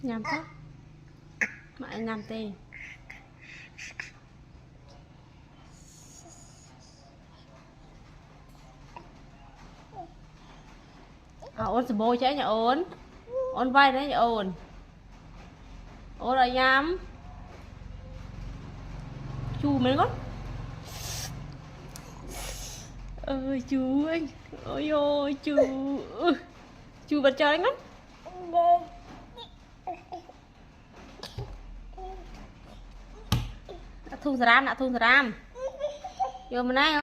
nhầm thế mẹ nhầm tê ôn sờ bôi chứ nhỉ ôn vai đấy nhỉ ôn rồi nhắm chu mấy con ơi chú anh ôi ôi chú bật chơi anh lắm thùng xà ram vô mà này